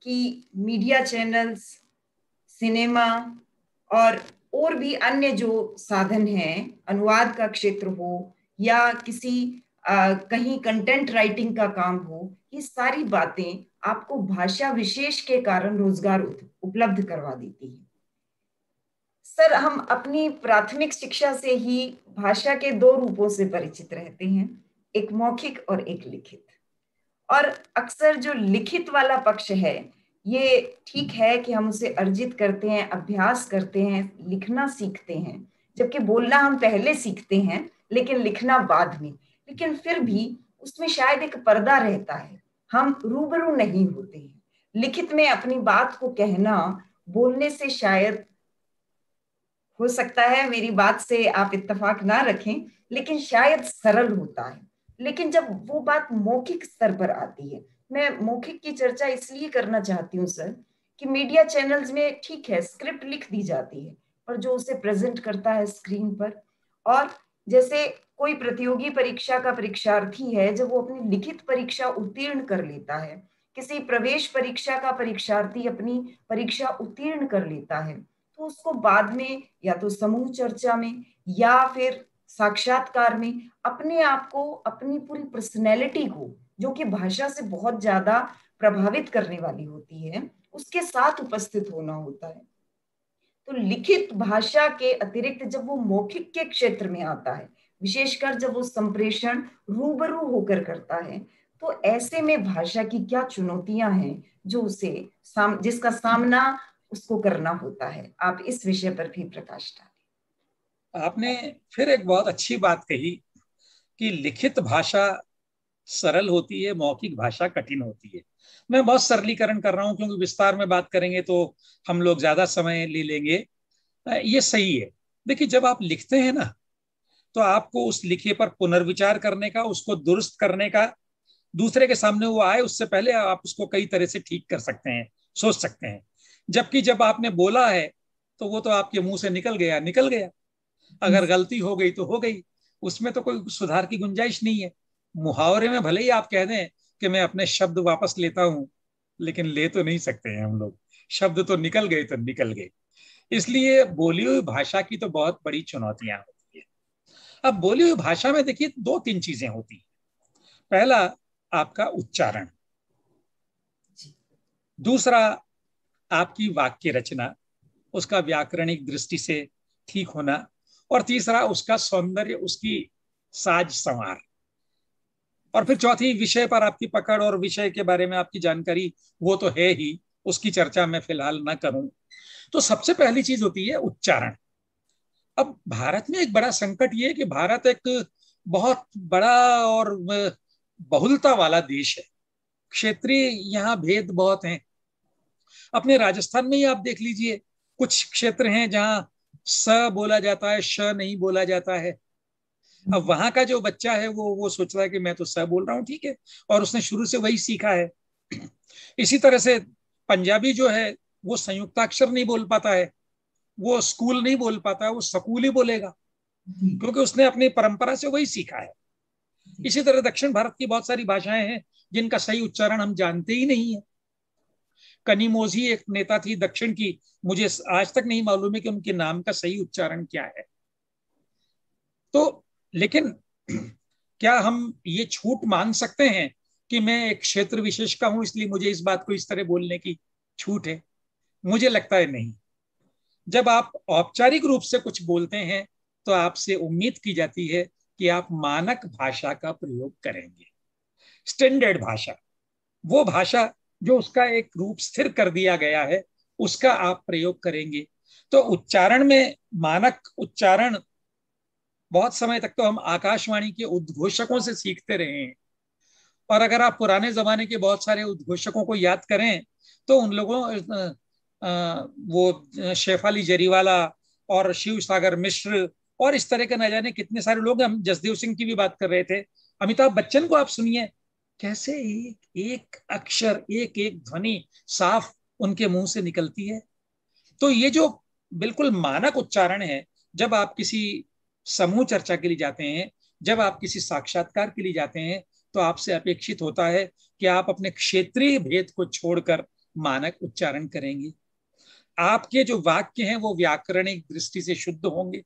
कि मीडिया चैनल्स, सिनेमा और भी अन्य जो साधन हैं, अनुवाद का क्षेत्र हो या किसी कहीं कंटेंट राइटिंग का काम हो, ये सारी बातें आपको भाषा विशेष के कारण रोजगार उपलब्ध करवा देती है। सर, हम अपनी प्राथमिक शिक्षा से ही भाषा के दो रूपों से परिचित रहते हैं, एक मौखिक और एक लिखित। और अक्सर जो लिखित वाला पक्ष है, ये ठीक है कि हम उसे अर्जित करते हैं, अभ्यास करते हैं, लिखना सीखते हैं, जबकि बोलना हम पहले सीखते हैं लेकिन लिखना बाद में। लेकिन फिर भी उसमें शायद एक पर्दा रहता है, हम रूबरू नहीं होते हैं। लिखित में अपनी बात को कहना बोलने से शायद, हो सकता है मेरी बात से आप इत्तेफाक ना रखें, लेकिन शायद सरल होता है। लेकिन जब वो बात मौखिक स्तर पर आती है, मैं मौखिक की चर्चा इसलिए करना चाहती हूँ सर कि मीडिया चैनल्स में ठीक है स्क्रिप्ट लिख दी जाती है, पर जो उसे प्रेजेंट करता है स्क्रीन पर, और जैसे कोई प्रतियोगी परीक्षा का परीक्षार्थी है, जब वो अपनी लिखित परीक्षा उत्तीर्ण कर लेता है, किसी प्रवेश परीक्षा का परीक्षार्थी अपनी परीक्षा उत्तीर्ण कर लेता है, तो उसको बाद में या तो समूह चर्चा में या फिर साक्षात्कार में अपने आप को, अपनी पूरी पर्सनैलिटी को, जो कि भाषा से बहुत ज्यादा प्रभावित करने वाली होती है, उसके साथ उपस्थित होना होता है। तो लिखित भाषा के अतिरिक्त जब वो मौखिक के क्षेत्र में आता है, विशेषकर जब वो संप्रेषण रूबरू होकर करता है, तो ऐसे में भाषा की क्या चुनौतियां हैं जो उसे जिसका सामना उसको करना होता है। आप इस विषय पर भी प्रकाश डालें।
आपने फिर एक बहुत अच्छी बात कही कि लिखित भाषा सरल होती है, मौखिक भाषा कठिन होती है। मैं बहुत सरलीकरण कर रहा हूं क्योंकि विस्तार में बात करेंगे तो हम लोग ज्यादा समय ले लेंगे। ये सही है। देखिए, जब आप लिखते हैं ना, तो आपको उस लिखे पर पुनर्विचार करने का, उसको दुरुस्त करने का, दूसरे के सामने वो आए उससे पहले आप उसको कई तरह से ठीक कर सकते हैं, सोच सकते हैं। जबकि जब आपने बोला है तो वो तो आपके मुंह से निकल गया, निकल गया। अगर गलती हो गई तो हो गई, उसमें तो कोई सुधार की गुंजाइश नहीं है। मुहावरे में भले ही आप कह दें कि मैं अपने शब्द वापस लेता हूं, लेकिन ले तो नहीं सकते हैं हम लोग। शब्द तो निकल गए तो निकल गए। इसलिए बोली हुई भाषा की तो बहुत बड़ी चुनौतियां होती है। अब बोली हुई भाषा में देखिए दो तीन चीजें होती हैं। पहला, आपका उच्चारण। दूसरा, आपकी वाक्य रचना, उसका व्याकरणिक दृष्टि से ठीक होना। और तीसरा, उसका सौंदर्य, उसकी साज संवार। और फिर चौथी, विषय पर आपकी पकड़ और विषय के बारे में आपकी जानकारी, वो तो है ही, उसकी चर्चा मैं फिलहाल ना करूं। तो सबसे पहली चीज होती है उच्चारण। अब भारत में एक बड़ा संकट ये है कि भारत एक बहुत बड़ा और बहुलता वाला देश है। क्षेत्रीय यहाँ भेद बहुत हैं। अपने राजस्थान में ही आप देख लीजिए, कुछ क्षेत्र हैं जहाँ स बोला जाता है, श नहीं बोला जाता है। अब वहां का जो बच्चा है वो सोच रहा है कि मैं तो स बोल रहा हूँ, ठीक है, और उसने शुरू से वही सीखा है। इसी तरह से पंजाबी जो है वो संयुक्ताक्षर नहीं बोल पाता है, वो स्कूल नहीं बोल पाता है, वो स्कूल ही बोलेगा, क्योंकि उसने अपनी परंपरा से वही सीखा है। इसी तरह दक्षिण भारत की बहुत सारी भाषाएं हैं जिनका सही उच्चारण हम जानते ही नहीं है। कनिमोझी एक नेता थी दक्षिण की, मुझे आज तक नहीं मालूम है कि उनके नाम का सही उच्चारण क्या है। तो लेकिन क्या हम ये छूट मान सकते हैं कि मैं एक क्षेत्र विशेष का हूं इसलिए मुझे इस बात को इस तरह बोलने की छूट है? मुझे लगता है नहीं। जब आप औपचारिक रूप से कुछ बोलते हैं तो आपसे उम्मीद की जाती है कि आप मानक भाषा का प्रयोग करेंगे। स्टैंडर्ड भाषा, वो भाषा जो उसका एक रूप स्थिर कर दिया गया है, उसका आप प्रयोग करेंगे। तो उच्चारण में मानक उच्चारण बहुत समय तक तो हम आकाशवाणी के उद्घोषकों से सीखते रहे हैं। और अगर आप पुराने जमाने के बहुत सारे उद्घोषकों को याद करें तो उन लोगों वो शेफाली जरीवाला और शिव सागर मिश्र और इस तरह के न जाने कितने सारे लोग, हम जसदेव सिंह की भी बात कर रहे थे, अमिताभ बच्चन को आप सुनिए, कैसे एक एक अक्षर, एक एक ध्वनि साफ उनके मुंह से निकलती है। तो ये जो बिल्कुल मानक उच्चारण है, जब आप किसी समूह चर्चा के लिए जाते हैं, जब आप किसी साक्षात्कार के लिए जाते हैं, तो आपसे अपेक्षित होता है कि आप अपने क्षेत्रीय भेद को छोड़कर मानक उच्चारण करेंगे। आपके जो वाक्य हैं वो व्याकरणिक दृष्टि से शुद्ध होंगे,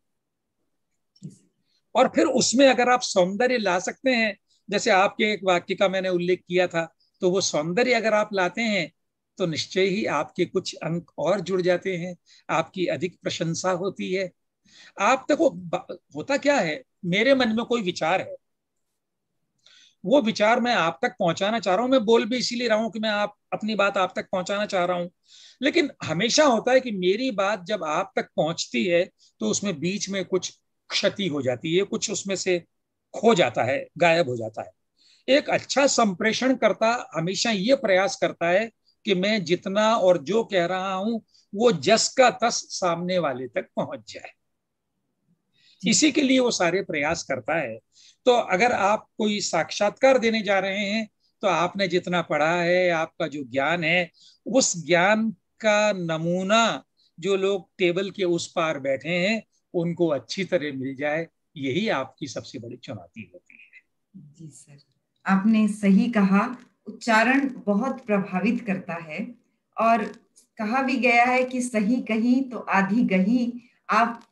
और फिर उसमें अगर आप सौंदर्य ला सकते हैं, जैसे आपके एक वाक्य का मैंने उल्लेख किया था, तो वो सौंदर्य अगर आप लाते हैं तो निश्चय ही आपके कुछ अंक और जुड़ जाते हैं, आपकी अधिक प्रशंसा होती है। आप देखो, होता क्या है, मेरे मन में कोई विचार है, वो विचार मैं आप तक पहुंचाना चाह रहा हूं, मैं बोल भी इसीलिए रहा हूं कि मैं आप अपनी बात आप तक पहुंचाना चाह रहा हूं। लेकिन हमेशा होता है कि मेरी बात जब आप तक पहुंचती है तो उसमें बीच में कुछ क्षति हो जाती है, कुछ उसमें से खो जाता है, गायब हो जाता है। एक अच्छा संप्रेषण करता हमेशा ये प्रयास करता है कि मैं जितना और जो कह रहा हूं वो जस का तस सामने वाले तक पहुंच जाए, इसी के लिए वो सारे प्रयास करता है। तो अगर आप कोई साक्षात्कार देने जा रहे हैं तो आपने जितना पढ़ा है, आपका जो ज्ञान है, उस ज्ञान का नमूना जो लोग टेबल के उस पार बैठे हैं उनको अच्छी तरह मिल जाए, यही आपकी सबसे बड़ी चुनौती होती है।
जी सर, आपने सही कहा। उच्चारण बहुत प्रभावित करता है, और कहा भी गया है कि सही कही तो आधी गही। आप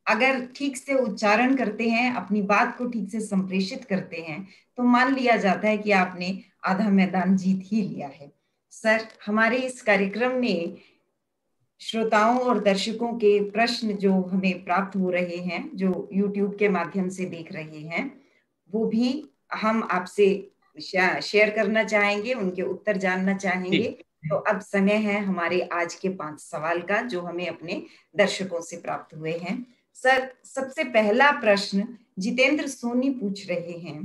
अगर ठीक से उच्चारण करते हैं, अपनी बात को ठीक से संप्रेषित करते हैं, तो मान लिया जाता है कि आपने आधा मैदान जीत ही लिया है। सर, हमारे इस कार्यक्रम में श्रोताओं और दर्शकों के प्रश्न जो हमें प्राप्त हो रहे हैं, जो YouTube के माध्यम से देख रहे हैं, वो भी हम आपसे शेयर करना चाहेंगे, उनके उत्तर जानना चाहेंगे। तो अब समय है हमारे आज के 5 सवाल का, जो हमें अपने दर्शकों से प्राप्त हुए हैं। सर, सबसे पहला प्रश्न जितेंद्र सोनी पूछ रहे हैं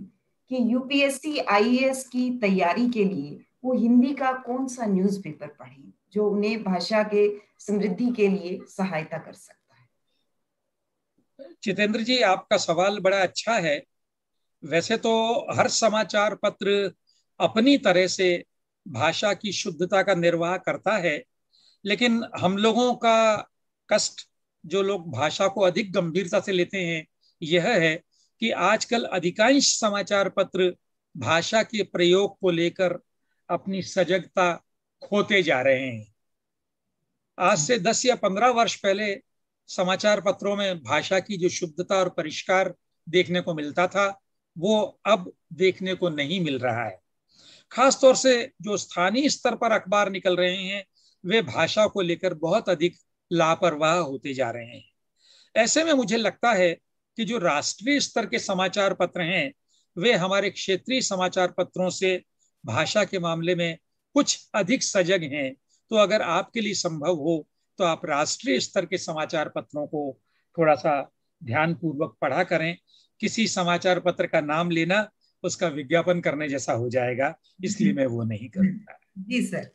कि यूपीएससी आईएएस की तैयारी के लिए वो हिंदी का कौन सा न्यूज़पेपर पढ़ें जो उन्हें भाषा के समृद्धि के लिए सहायता कर सकता है।
जितेंद्र जी, आपका सवाल बड़ा अच्छा है। वैसे तो हर समाचार पत्र अपनी तरह से भाषा की शुद्धता का निर्वाह करता है, लेकिन हम लोगों का कष्ट, जो लोग भाषा को अधिक गंभीरता से लेते हैं, यह है कि आजकल अधिकांश समाचार पत्र भाषा के प्रयोग को लेकर अपनी सजगता खोते जा रहे हैं। आज से 10 या 15 वर्ष पहले समाचार पत्रों में भाषा की जो शुद्धता और परिष्कार देखने को मिलता था, वो अब देखने को नहीं मिल रहा है। खासतौर से जो स्थानीय स्तर पर अखबार निकल रहे हैं, वे भाषा को लेकर बहुत अधिक लापरवाह होते जा रहे हैं। ऐसे में मुझे लगता है कि जो राष्ट्रीय स्तर के समाचार पत्र हैं, वे हमारे क्षेत्रीय समाचार पत्रों से भाषा के मामले में कुछ अधिक सजग हैं। तो अगर आपके लिए संभव हो तो आप राष्ट्रीय स्तर के समाचार पत्रों को थोड़ा सा ध्यानपूर्वक पढ़ा करें। किसी समाचार पत्र का नाम लेना उसका विज्ञापन करने जैसा हो जाएगा, इसलिए मैं वो नहीं करूंगा।
जी सर।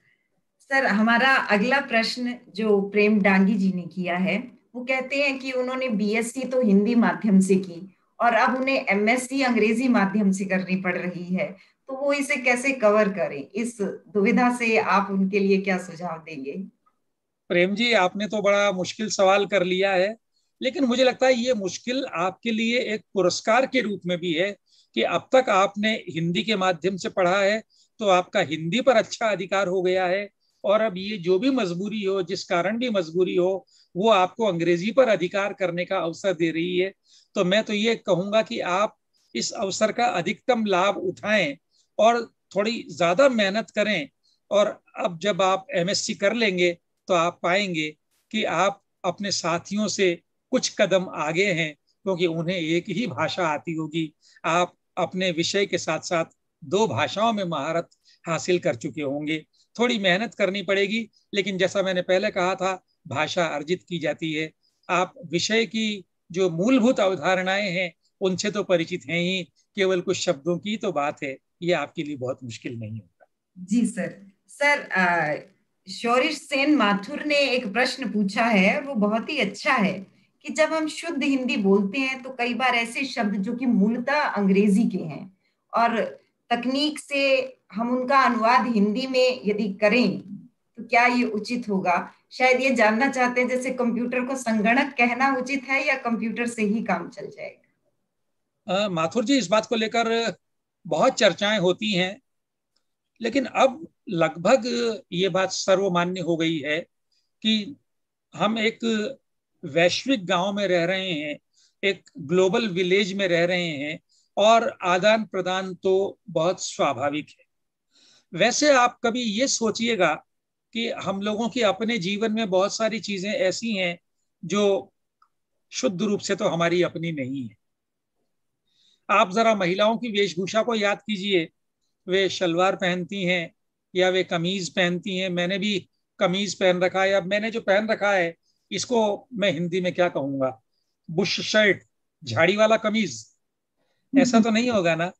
सर, हमारा अगला प्रश्न जो प्रेम डांगी जी ने किया है, वो कहते हैं कि उन्होंने बीएससी तो हिंदी माध्यम से की और अब उन्हें एमएससी अंग्रेजी माध्यम से करनी पड़ रही है, तो वो इसे कैसे कवर करें? इस दुविधा से आप उनके लिए क्या सुझाव देंगे?
प्रेम जी, आपने तो बड़ा मुश्किल सवाल कर लिया है, लेकिन मुझे लगता है ये मुश्किल आपके लिए एक पुरस्कार के रूप में भी है कि अब तक आपने हिंदी के माध्यम से पढ़ा है, तो आपका हिंदी पर अच्छा अधिकार हो गया है, और अब ये जो भी मजबूरी हो, जिस कारण भी मजबूरी हो, वो आपको अंग्रेजी पर अधिकार करने का अवसर दे रही है। तो मैं तो ये कहूंगा कि आप इस अवसर का अधिकतम लाभ उठाएं और थोड़ी ज्यादा मेहनत करें। और अब जब आप एमएससी कर लेंगे तो आप पाएंगे कि आप अपने साथियों से कुछ कदम आगे हैं, क्योंकि उन्हें एक ही भाषा आती होगी। आप अपने विषय के साथ साथ 2 भाषाओं में महारत हासिल कर चुके होंगे। थोड़ी मेहनत करनी पड़ेगी, लेकिन जैसा मैंने पहले कहा था, भाषा अर्जित की जाती है। आप विषय की जो मूलभूत अवधारणाएं हैं उनसे तो परिचित हैं ही, केवल कुछ शब्दों की तो बात है, ये आपके लिए बहुत मुश्किल नहीं होगा।
जी सर। सर, शौरिश सेन माथुर ने एक प्रश्न पूछा है, वो बहुत ही अच्छा है कि जब हम शुद्ध हिंदी बोलते हैं तो कई बार ऐसे शब्द जो कि मूलतः अंग्रेजी के हैं और तकनीक से हम उनका अनुवाद हिंदी में यदि करें तो क्या ये उचित होगा? शायद ये जानना चाहते हैं, जैसे कंप्यूटर को संगणक कहना उचित है या कंप्यूटर से ही काम चल जाएगा?
माथुर जी, इस बात को लेकर बहुत चर्चाएं होती हैं, लेकिन अब लगभग ये बात सर्वमान्य हो गई है कि हम एक वैश्विक गांव में रह रहे हैं, एक ग्लोबल विलेज में रह रहे हैं, और आदान प्रदान तो बहुत स्वाभाविक है। वैसे आप कभी ये सोचिएगा कि हम लोगों की अपने जीवन में बहुत सारी चीजें ऐसी हैं जो शुद्ध रूप से तो हमारी अपनी नहीं है। आप जरा महिलाओं की वेशभूषा को याद कीजिए, वे शलवार पहनती हैं या वे कमीज पहनती हैं। मैंने भी कमीज पहन रखा है। अब मैंने जो पहन रखा है इसको मैं हिंदी में क्या कहूंगा? बुश शर्ट, झाड़ी वाला कमीज, ऐसा तो नहीं होगा ना।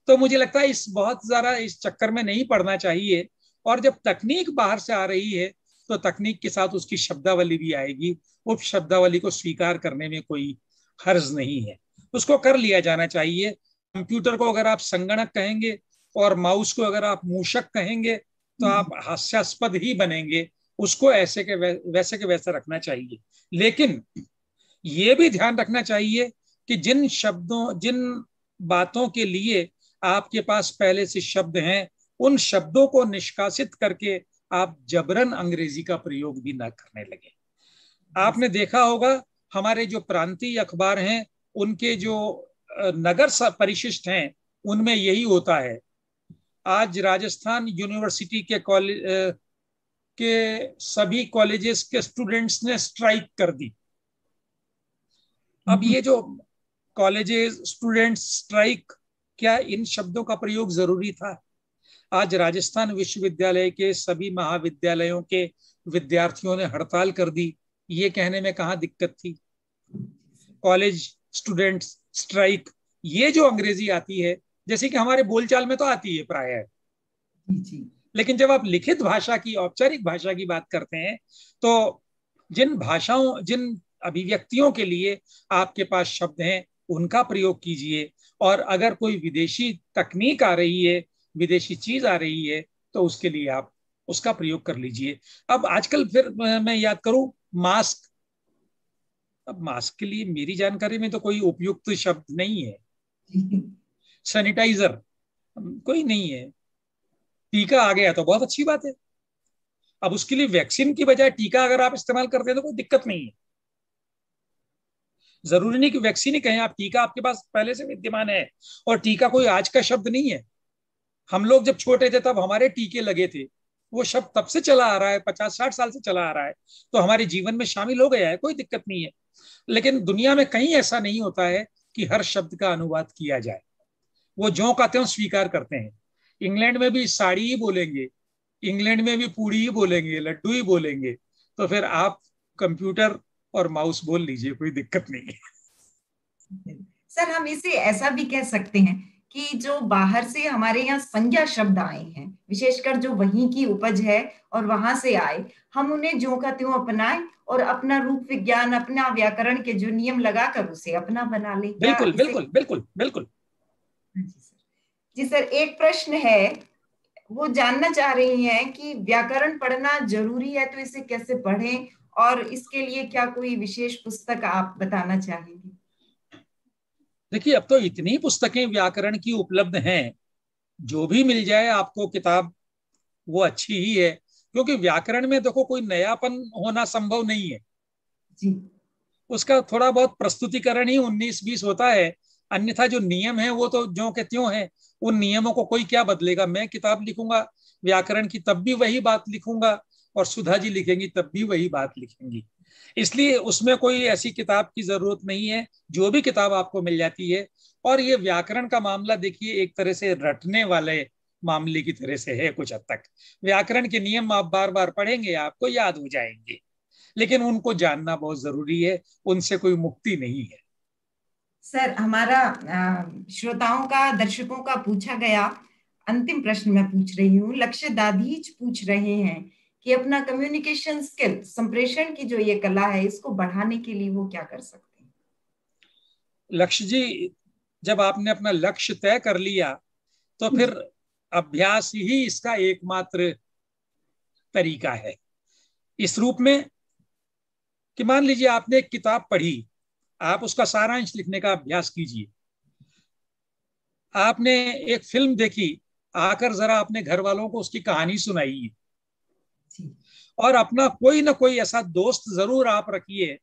तो मुझे लगता है इस बहुत ज्यादा इस चक्कर में नहीं पड़ना चाहिए। और जब तकनीक बाहर से आ रही है तो तकनीक के साथ उसकी शब्दावली भी आएगी। उस शब्दावली को स्वीकार करने में कोई हर्ज नहीं है, उसको कर लिया जाना चाहिए। कंप्यूटर को अगर आप संगणक कहेंगे और माउस को अगर आप मूषक कहेंगे तो आप हास्यास्पद ही बनेंगे। उसको ऐसे के वैसे के वैसे रखना चाहिए। लेकिन ये भी ध्यान रखना चाहिए कि जिन बातों के लिए आपके पास पहले से शब्द हैं, उन शब्दों को निष्कासित करके आप जबरन अंग्रेजी का प्रयोग भी ना करने लगे। आपने देखा होगा हमारे जो प्रांतीय अखबार हैं उनके जो नगर परिशिष्ट हैं उनमें यही होता है। आज राजस्थान यूनिवर्सिटी के सभी कॉलेजेस के स्टूडेंट्स ने स्ट्राइक कर दी। अब ये जो कॉलेजेस स्टूडेंट्स स्ट्राइक, क्या इन शब्दों का प्रयोग जरूरी था? आज राजस्थान विश्वविद्यालय के सभी महाविद्यालयों के विद्यार्थियों ने हड़ताल कर दी। ये कहने में कहाँ दिक्कत थी? कॉलेज स्टूडेंट्स स्ट्राइक, ये जो अंग्रेजी आती है, जैसे कि हमारे बोलचाल में तो आती है प्राय, लेकिन जब आप लिखित भाषा की, औपचारिक भाषा की बात करते हैं तो जिन अभिव्यक्तियों के लिए आपके पास शब्द हैं उनका प्रयोग कीजिए। और अगर कोई विदेशी तकनीक आ रही है, विदेशी चीज आ रही है, तो उसके लिए आप उसका प्रयोग कर लीजिए। अब आजकल फिर मैं याद करूं, मास्क। अब मास्क के लिए मेरी जानकारी में तो कोई उपयुक्त शब्द नहीं है। सैनिटाइजर कोई नहीं है। टीका आ गया तो बहुत अच्छी बात है। अब उसके लिए वैक्सीन की बजाय टीका अगर आप इस्तेमाल करते हैं तो कोई दिक्कत नहीं है। जरूरी नहीं कि वैक्सीन ही कहें आप, टीका आपके पास पहले से विद्यमान है। और टीका कोई आज का शब्द नहीं है। हम लोग जब छोटे थे तब हमारे टीके लगे थे, वो शब्द तब से चला आ रहा है, 50-60 साल से चला आ रहा है, तो हमारे जीवन में शामिल हो गया है, कोई दिक्कत नहीं है। लेकिन दुनिया में कहीं ऐसा नहीं होता है कि हर शब्द का अनुवाद किया जाए। वो ज्यों का त्यों स्वीकार करते हैं। इंग्लैंड में भी साड़ी ही बोलेंगे, इंग्लैंड में भी पूड़ी ही बोलेंगे, लड्डू ही बोलेंगे। तो फिर आप कंप्यूटर और माउस बोल लीजिए, कोई दिक्कत नहीं है।
सर, हम इसे ऐसा भी कह सकते हैं कि जो बाहर से हमारे यहाँ संज्ञा शब्द आए हैं, विशेषकर जो वहीं की उपज है और वहां से आए, हम उन्हें ज्यों का त्यों अपनाएं और अपना रूप विज्ञान, अपना व्याकरण के जो नियम लगाकर उसे अपना बना ले।
बिल्कुल बिल्कुल बिल्कुल बिल्कुल।
जी सर, एक प्रश्न है, वो जानना चाह रही हैं कि व्याकरण पढ़ना जरूरी है तो इसे कैसे पढ़ें, और इसके लिए क्या कोई विशेष पुस्तक आप बताना चाहेंगे?
देखिए, अब तो इतनी पुस्तकें व्याकरण की उपलब्ध हैं, जो भी मिल जाए आपको किताब वो अच्छी ही है। क्योंकि व्याकरण में देखो कोई नयापन होना संभव नहीं है
जी।
उसका थोड़ा बहुत प्रस्तुतिकरण ही 19-20 होता है। अन्यथा जो नियम है वो तो ज्यों के त्यों है। उन नियमों को कोई क्या बदलेगा? मैं किताब लिखूंगा व्याकरण की तब भी वही बात लिखूंगा, और सुधा जी लिखेंगी तब भी वही बात लिखेंगी। इसलिए उसमें कोई ऐसी किताब की जरूरत नहीं है, जो भी किताब आपको मिल जाती है। और ये व्याकरण का मामला देखिए एक तरह से रटने वाले मामले की तरह से है कुछ हद तक। व्याकरण के नियम आप बार बार पढ़ेंगे आपको याद हो जाएंगे, लेकिन उनको जानना बहुत जरूरी है, उनसे कोई मुक्ति नहीं है।
सर, हमारा श्रोताओं का, दर्शकों का पूछा गया अंतिम प्रश्न मैं पूछ रही हूँ। लक्ष्य दाधीच पूछ रहे हैं कि अपना कम्युनिकेशन स्किल, संप्रेषण की जो ये कला है, इसको बढ़ाने के लिए वो क्या कर सकते हैं?
लक्ष्य जी, जब आपने अपना लक्ष्य तय कर लिया तो फिर अभ्यास ही इसका एकमात्र तरीका है। इस रूप में कि मान लीजिए आपने एक किताब पढ़ी, आप उसका सारांश लिखने का अभ्यास कीजिए। आपने एक फिल्म देखी, आकर जरा अपने घर वालों को उसकी कहानी सुनाइए। और अपना कोई ना कोई ऐसा दोस्त जरूर आप रखिए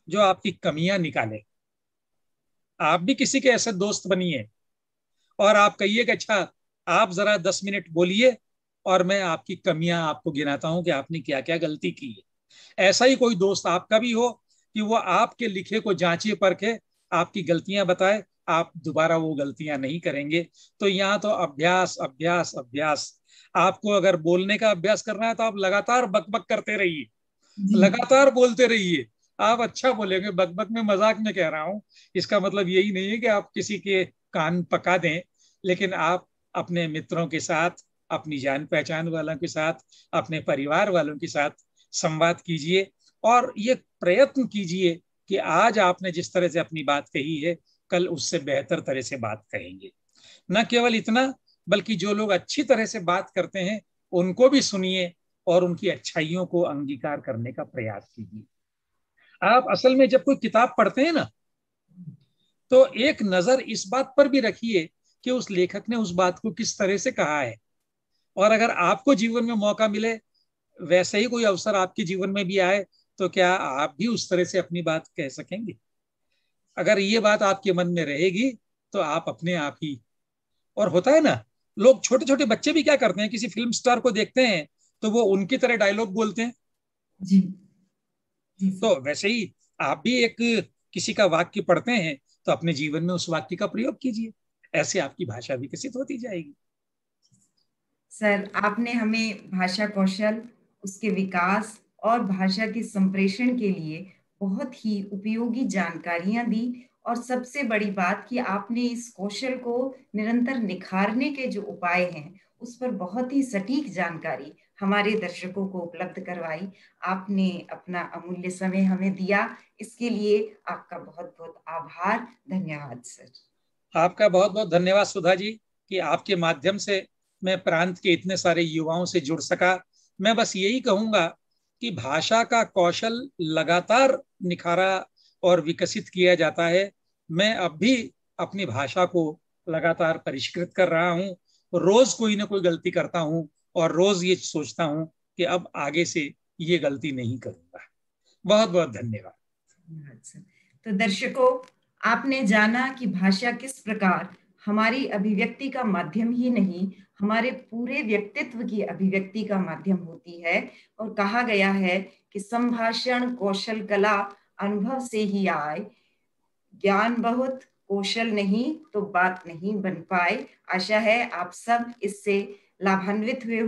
जो आपकी कमियां निकाले। आप भी किसी के ऐसे दोस्त बनिए और आप कहिए कि अच्छा, आप जरा 10 मिनट बोलिए और मैं आपकी कमियां आपको गिनाता हूं कि आपने क्या क्या गलती की है। ऐसा ही कोई दोस्त आपका भी हो कि वो आपके लिखे को जांचे परखे, आपकी गलतियां बताए, आप दोबारा वो गलतियां नहीं करेंगे। तो यहाँ तो अभ्यास अभ्यास अभ्यास। आपको अगर बोलने का अभ्यास करना है तो आप लगातार बकबक करते रहिए,
जी।
लगातार बोलते रहिए। आप अच्छा बोलेंगे, बकबक में मजाक में कह रहा हूं। इसका मतलब यही नहीं है कि आप किसी के कान पका दें, लेकिन आप अपने मित्रों के साथ, अपनी जान पहचान वालों के साथ, अपने परिवार वालों के साथ संवाद कीजिए और ये प्रयत्न कीजिए कि आज आपने जिस तरह से अपनी बात कही है, कल उससे बेहतर तरह से बात कहेंगे। न केवल इतना, बल्कि जो लोग अच्छी तरह से बात करते हैं उनको भी सुनिए और उनकी अच्छाइयों को अंगीकार करने का प्रयास कीजिए। आप असल में जब कोई किताब पढ़ते हैं ना, तो एक नजर इस बात पर भी रखिए कि उस लेखक ने उस बात को किस तरह से कहा है। और अगर आपको जीवन में मौका मिले, वैसे ही कोई अवसर आपके जीवन में भी आए, तो क्या आप भी उस तरह से अपनी बात कह सकेंगे? अगर ये बात आपके मन में रहेगी तो आप अपने आप ही। और होता है ना, लोग, छोटे छोटे बच्चे भी क्या करते हैं, किसी फिल्म स्टार को देखते हैं तो वो उनकी तरह डायलॉग बोलते हैं।
जी। जी सर।
तो वैसे ही आप भी एक किसी का वाक्य पढ़ते हैं तो अपने जीवन में उस वाक्य का प्रयोग कीजिए। ऐसे आपकी भाषा विकसित होती जाएगी।
सर, आपने हमें भाषा कौशल, उसके विकास और भाषा के संप्रेषण के लिए बहुत ही उपयोगी जानकारियां दी। और सबसे बड़ी बात कि आपने इस कौशल को निरंतर निखारने के जो उपाय हैं, उस पर बहुत ही सटीक जानकारी हमारे दर्शकों को उपलब्ध करवाई। आपने अपना अमूल्य समय हमें दिया, इसके लिए आपका बहुत बहुत आभार। धन्यवाद सर।
आपका बहुत बहुत धन्यवाद सुधा जी, कि आपके माध्यम से मैं प्रांत के इतने सारे युवाओं से जुड़ सका। मैं बस यही कहूंगा कि भाषा का कौशल लगातार निखारा और विकसित किया जाता है। मैं अब भी अपनी भाषा को लगातार परिष्कृत कर रहा हूँ, रोज कोई ना कोई गलती करता हूँ और रोज ये सोचता हूँ कि अब आगे से ये गलती नहीं करूंगा। बहुत बहुत धन्यवाद।
अच्छा। तो दर्शकों, आपने जाना कि भाषा किस प्रकार हमारी अभिव्यक्ति का माध्यम ही नहीं, हमारे पूरे व्यक्तित्व की अभिव्यक्ति का माध्यम होती है। और कहा गया है कि संभाषण कौशल कला अनुभव से ही आए, ज्ञान बहुत कौशल नहीं तो बात नहीं बन पाए। आशा है आप सब इससे लाभान्वित हुए